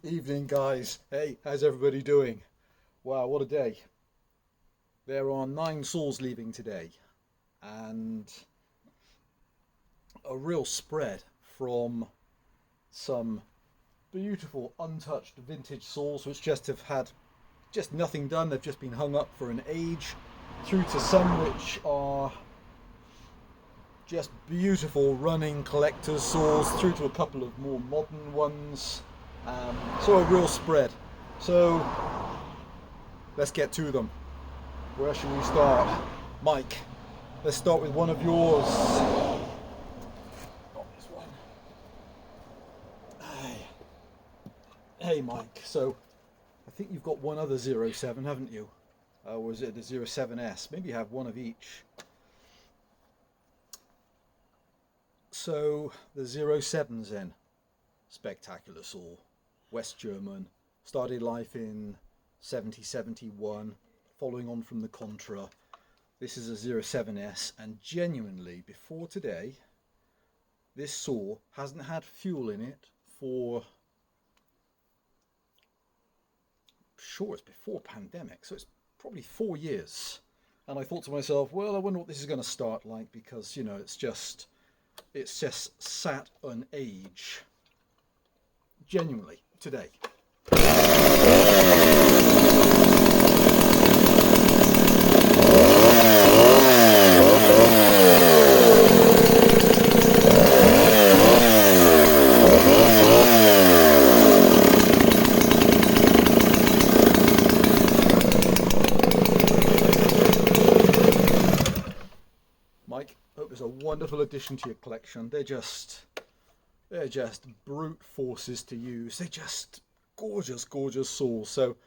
Evening, guys. Hey, how's everybody doing? Wow, what a day. There are 9 saws leaving today, and a real spread from some beautiful untouched vintage saws which just have had just nothing done. They've just been hung up for an age, through to some which are just beautiful running collector's saws, through to a couple of more modern ones. So a real spread. So let's get to them. Where should we start? Mike, let's start with one of yours. Not this one. Hey Mike, so I think you've got one other 07, haven't you? Or is it the 07S? Maybe you have one of each. So the 07's then. Spectacular saw. West German. Started life in 70-71. Following on from the Contra. This is a 07S, and genuinely, before today, this saw hasn't had fuel in it for, sure, it's before pandemic, so it's probably 4 years. And I thought to myself, well, I wonder what this is going to start like, because, you know, it's just sat an age. Genuinely, today. Mike, hope it's a wonderful addition to your collection. They're just brute forces to use. They're just gorgeous saws. So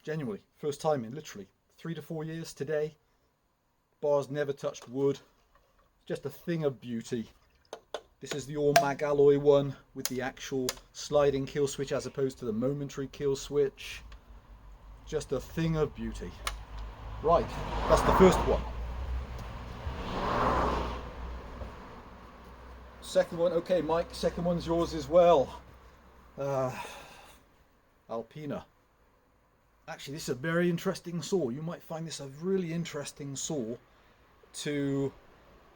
genuinely, first time in literally 3 to 4 years today. Bars never touched wood. Just a thing of beauty. This is the all mag alloy one with the actual sliding kill switch as opposed to the momentary kill switch. Just a thing of beauty. Right, that's the first one. Second one, okay Mike, second one's yours as well. Alpina. Actually, this is a very interesting saw. You might find this a really interesting saw to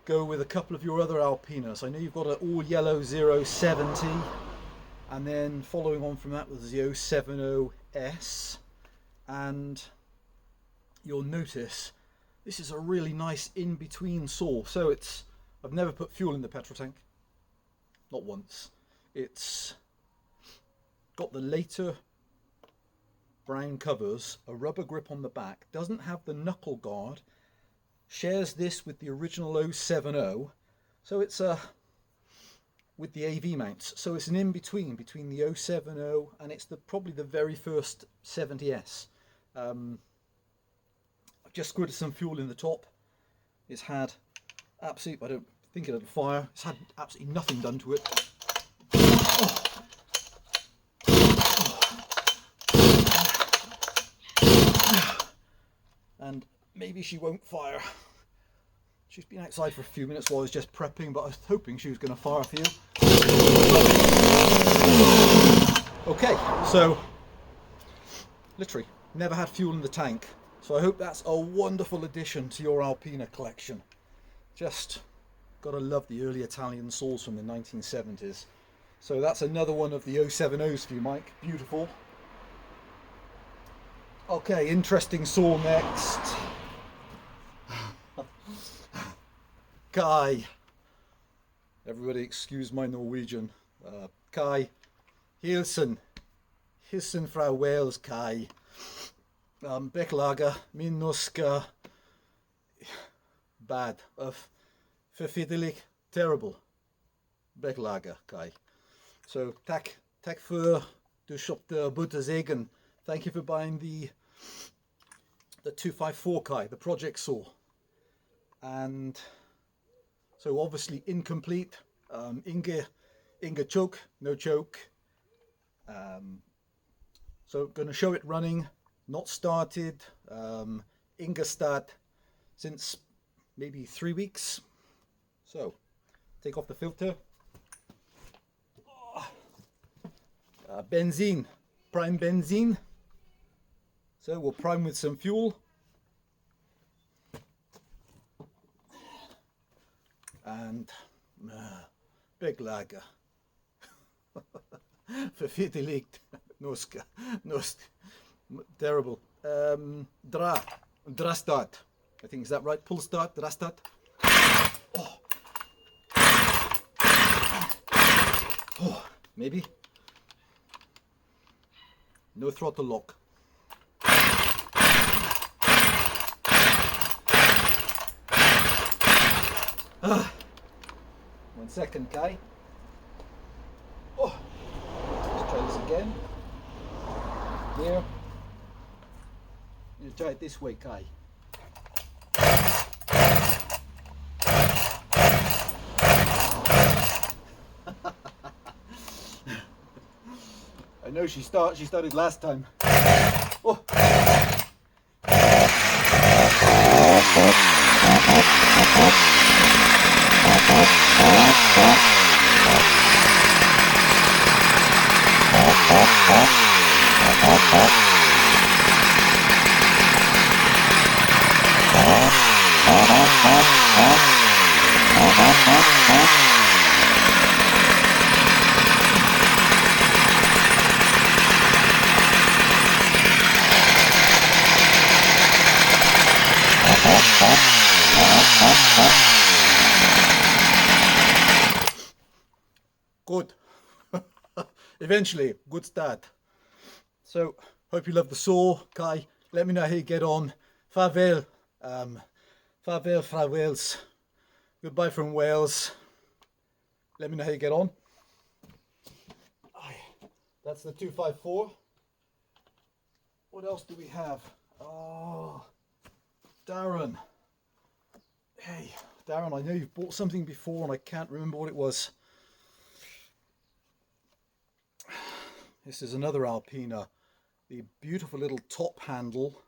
go with a couple of your other Alpinas. I know you've got an all yellow 070, and then following on from that was the 070S, and you'll notice this is a really nice in-between saw. So I've never put fuel in the petrol tank. Not once. It's got the later brown covers, a rubber grip on the back, doesn't have the knuckle guard, shares this with the original 070, so it's with the AV mounts, so it's an in-between between the 070 and it's probably the very first 70S. I've just squirted some fuel in the top. It's had absolutely, I don't think it had a fire. It's had absolutely nothing done to it. And maybe she won't fire. She's been outside for a few minutes while I was just prepping, but I was hoping she was going to fire for you. Okay, so literally never had fuel in the tank. So I hope that's a wonderful addition to your Alpina collection. Just gotta love the early Italian saws from the 1970s. So that's another one of the 070s for you, Mike. Beautiful. Okay, interesting saw next. Kai. Everybody excuse my Norwegian. Kai. Hilsen fra Wales, Kai. Beklager min norska bad. Förfidelig, terrible. Beklager, Kai. So, tack för du köpte Buttersegen. Thank you for buying the 254 Kai, the project saw. And so obviously incomplete. Inga choke, no choke. So going to show it running, not started. Inga start since maybe 3 weeks. So take off the filter. benzene, prime benzene. So we'll prime with some fuel. And big lager. Verfittigt. Noska. Terrible. Dra start. I think, is that right? Pull start, dra start. Oh. Oh, maybe. No throttle lock. Ah. 1 second, Kai. Oh, let's try this again. There. You try it this way, Kai. I know she started last time. Oh. Good. Eventually, good start. So, hope you love the saw, Kai. Let me know how you get on. Farewell. Farewell fra Wales. Goodbye from Wales. Let me know how you get on. That's the 254. What else do we have? Oh, Darren. Hey, Darren, I know you've bought something before and I can't remember what it was. This is another Alpina, the beautiful little top handle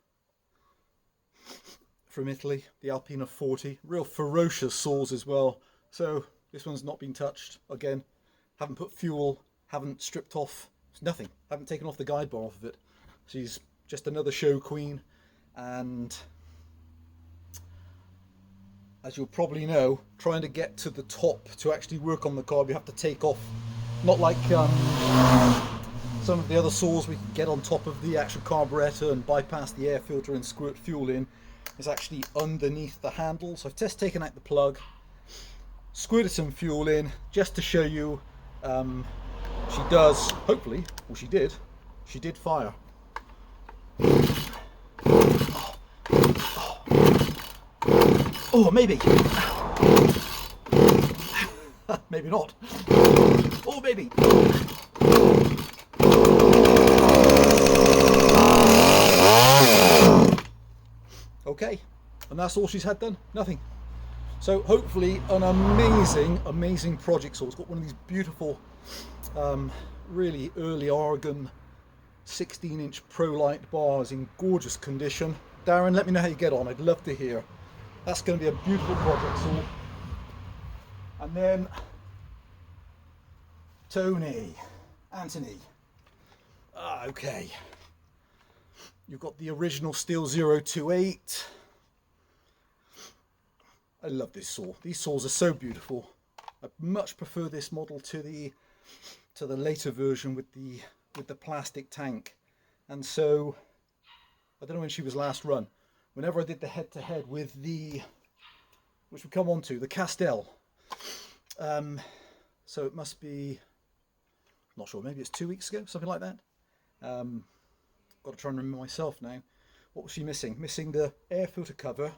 from Italy, the Alpina 40. Real ferocious saws as well. So this one's not been touched. Again, haven't put fuel, haven't stripped off, nothing. Haven't taken off the guide bar off of it. She's just another show queen. And as you'll probably know, trying to get to the top to actually work on the carb, you have to take off. Not like some of the other saws, we can get on top of the actual carburetor and bypass the air filter and squirt fuel in. It's actually underneath the handle. So I've just taken out the plug, squirted some fuel in just to show you. She does, hopefully, well she did fire. Oh, maybe. Maybe not. Oh, maybe. Okay, and that's all she's had done. Nothing. So hopefully an amazing project saw. It's got one of these beautiful, really early Oregon 16-inch Pro Light bars in gorgeous condition. Darren, let me know how you get on. I'd love to hear. That's going to be a beautiful project saw. And then Anthony. Okay. You've got the original Stihl 028. I love this saw. These saws are so beautiful. I much prefer this model to the later version with the plastic tank. And so I don't know when she was last run. Whenever I did the head-to-head with the, which we come on to, the Castel. So it must be, not sure, maybe it's 2 weeks ago, something like that. Got to try and remember myself now. What was she missing? Missing the air filter cover,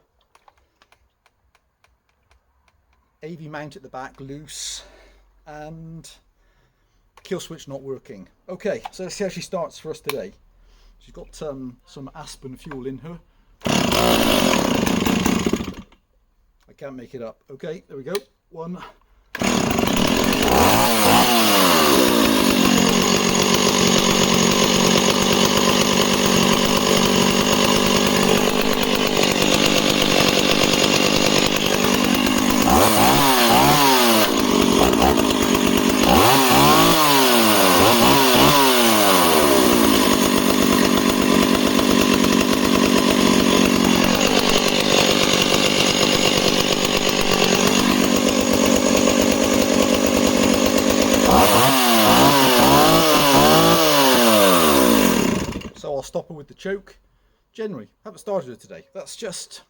AV mount at the back loose, and kill switch not working. Okay, so let's see how she starts for us today. She's got some Aspen fuel in her. I can't make it up. Okay, there we go. One. stopper with the choke. Generally, haven't started it today. That's just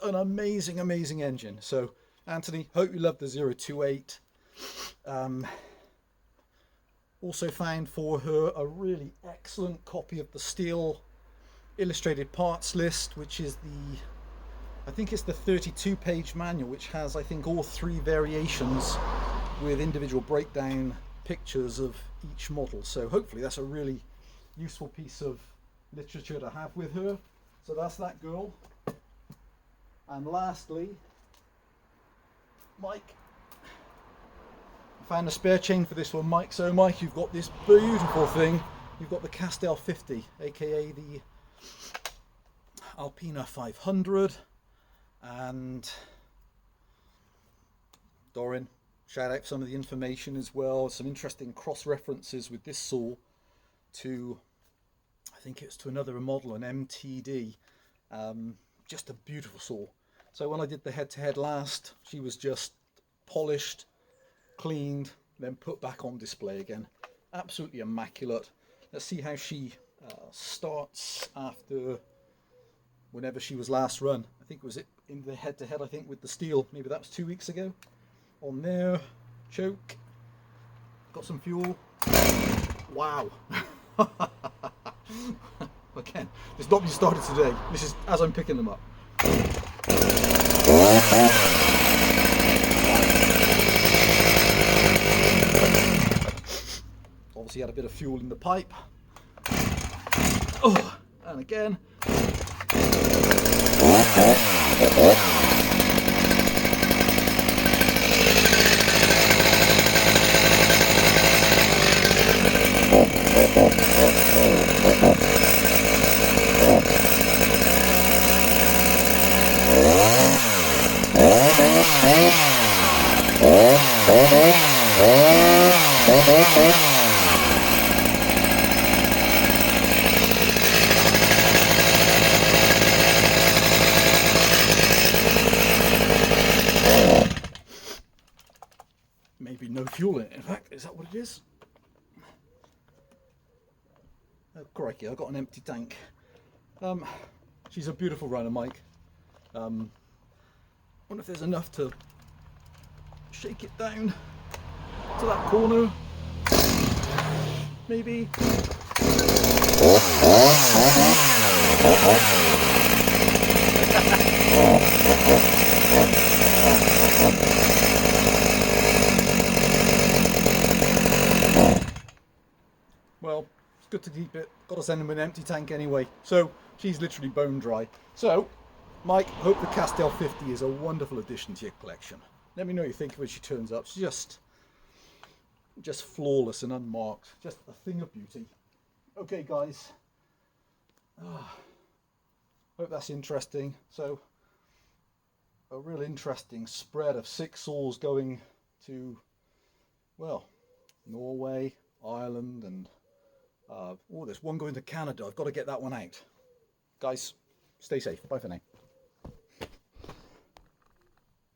an amazing engine. So Anthony, hope you love the 028. Also found for her a really excellent copy of the Stihl illustrated parts list, which is I think it's the 32-page manual, which has, I think, all 3 variations with individual breakdown pictures of each model. So hopefully that's a really useful piece of literature to have with her. So that's that girl. And lastly, Mike. I found a spare chain for this one, Mike. So Mike, you've got this beautiful thing. You've got the Castel 50, aka the Alpina 500. And Dorin, shout out some of the information as well. Some interesting cross references with this saw to, I think it's to another model, an MTD. Just a beautiful saw. So when I did the head-to-head last, she was just polished, cleaned, then put back on display again. Absolutely immaculate. Let's see how she starts after whenever she was last run. I think it was in the head-to-head, I think, with the Stihl. Maybe that was 2 weeks ago. On there, choke. Got some fuel. Wow. Again, it's not been started today. This is as I'm picking them up. Obviously had a bit of fuel in the pipe. Oh, and again. Maybe no fuel in it, in fact. Is that what it is? Oh, crikey, I've got an empty tank. She's a beautiful runner, Mike. Wonder if there's enough to shake it down to that corner. Maybe. Well, it's good to keep it. Got to send him an empty tank anyway. So she's literally bone dry. So, Mike, hope the Castel 50 is a wonderful addition to your collection. Let me know what you think when she turns up. She's just flawless and unmarked. Just a thing of beauty. Okay, guys. Hope that's interesting. So, a real interesting spread of 6 saws going to, well, Norway, Ireland, and there's one going to Canada. I've got to get that one out. Guys, stay safe. Bye for now.